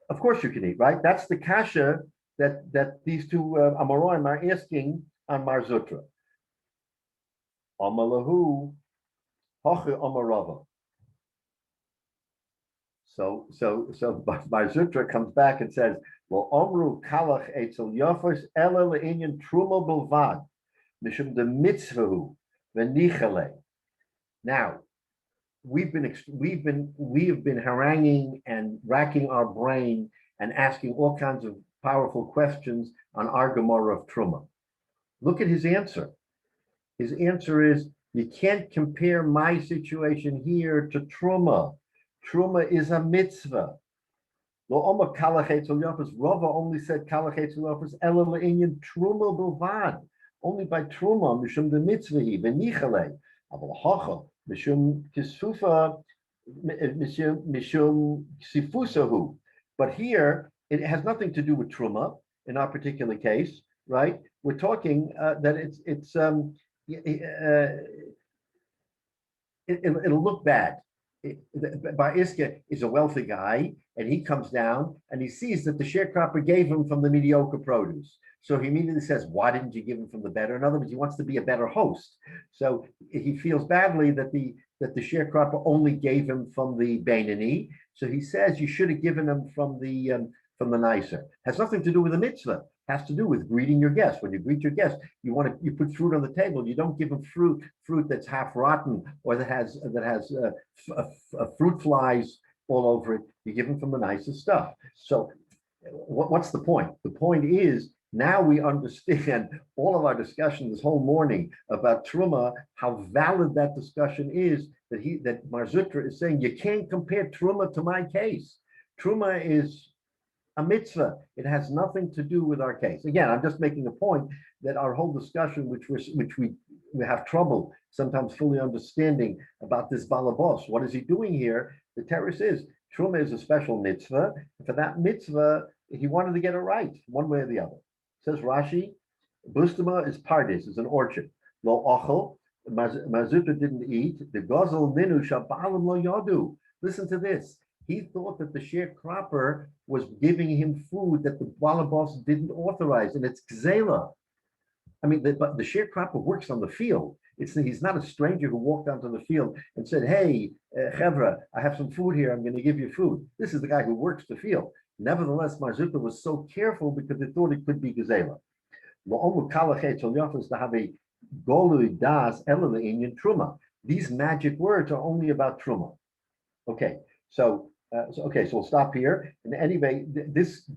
Of course you can eat, right? That's the kasha that these two Amoraim are asking on Marzutra. Amalahu, Hoche Amarava. So Marzutra comes back and says, well, Omru Kalach Eitzel Yafos Ela Le'inyan Truma Bilvad Mishum de Mitzvahu V'Nichale. Now, we have been haranguing and racking our brain and asking all kinds of powerful questions on our Gemara of Truma. Look at his answer. His answer is, you can't compare my situation here to Truma. Truma is a mitzvah. Rava only said kalachetz yafos ela le'inyan Truma bilvad. Only by Truma, mishum de mitzvahi v'nichale. Aval hacha mishum kisufa mishum sifusahu. But here, it has nothing to do with Truma in our particular case, right? We're talking that it'll look bad. Bar Iska is a wealthy guy, and he comes down and he sees that the sharecropper gave him from the mediocre produce. So he immediately says, why didn't you give him from the better? In other words, he wants to be a better host. So he feels badly that the sharecropper only gave him from the Beinani. So he says you should have given him from the nicer. Has nothing to do with the mitzvah. Has to do with greeting your guests. When you greet your guests, you put fruit on the table. You don't give them fruit that's half rotten or that has fruit flies all over it. You give them from the nicest stuff. So what's the point? The point is now we understand all of our discussion this whole morning about Truma, how valid that discussion is, that Mar Zutra is saying you can't compare Truma to my case. Truma is a mitzvah. It has nothing to do with our case. Again, I'm just making a point that our whole discussion, which we have trouble sometimes fully understanding about this balabos. What is he doing here? The terrace is Truma is a special mitzvah. And for that mitzvah, he wanted to get it right, one way or the other. Says Rashi, Bustama is Pardes, is an orchard. Lo ochel, Mazuta didn't eat. The gozel minu shabalim lo yadu. Listen to this. He thought that the sharecropper was giving him food that the balabos didn't authorize, and it's gzela. I mean, the sharecropper works on the field. He's not a stranger who walked onto the field and said, "Hey, Chevra, I have some food here. I'm going to give you food." This is the guy who works the field. Nevertheless, Marzuta was so careful because they thought it could be gazela. These magic words are only about truma. Okay, so we'll stop here. And anyway, this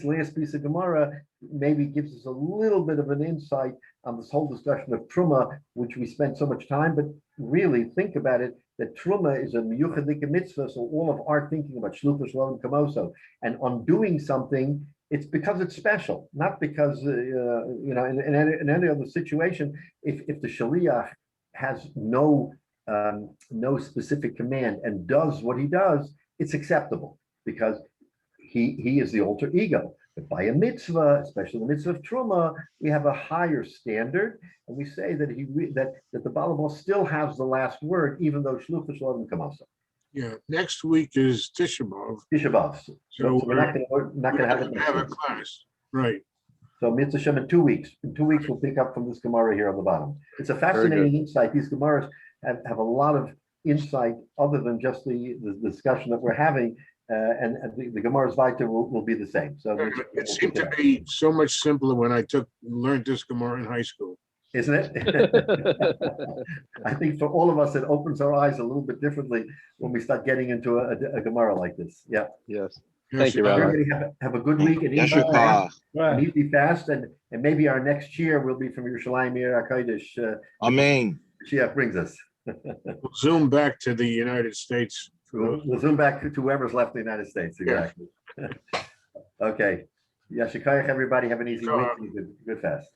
last piece of Gemara maybe gives us a little bit of an insight on this whole discussion of truma, which we spent so much time. But really, think about it. That truma is a miyuchadika mitzvah, so all of our thinking about shluchah shalom kamoso and on doing something, it's because it's special, not because in any other situation, if the shaliach has no specific command and does what he does, it's acceptable because he is the alter ego. But by a mitzvah, especially the mitzvah of truma, we have a higher standard, and we say that that the balabos still has the last word, even though shluchah shalom kamasa. Yeah, next week is Tisha B'Av. Tisha B'Av. So we're not going to have it next have a week. class, right? So Mitzvah Shem in 2 weeks. In 2 weeks, we'll pick up from this Gemara here on the bottom. It's a fascinating insight. These Gemaras have a lot of insight other than just the discussion that we're having. And the Gemara's Vita will be the same. So It seemed to be so much simpler when I learned this Gemara in high school. Isn't it? I think for all of us, it opens our eyes a little bit differently when we start getting into a Gemara like this. Yeah. Yes. Thank you, Rabbi. Everybody have a good week and easy fast, and maybe our next year will be from Yerushalayim HaKodesh. Amen. Mashiach brings us. We'll zoom back to the United States. We'll zoom back to whoever's left in the United States. Exactly. Yeah. Okay. Yashikayach, everybody. Have an easy week. Good fast.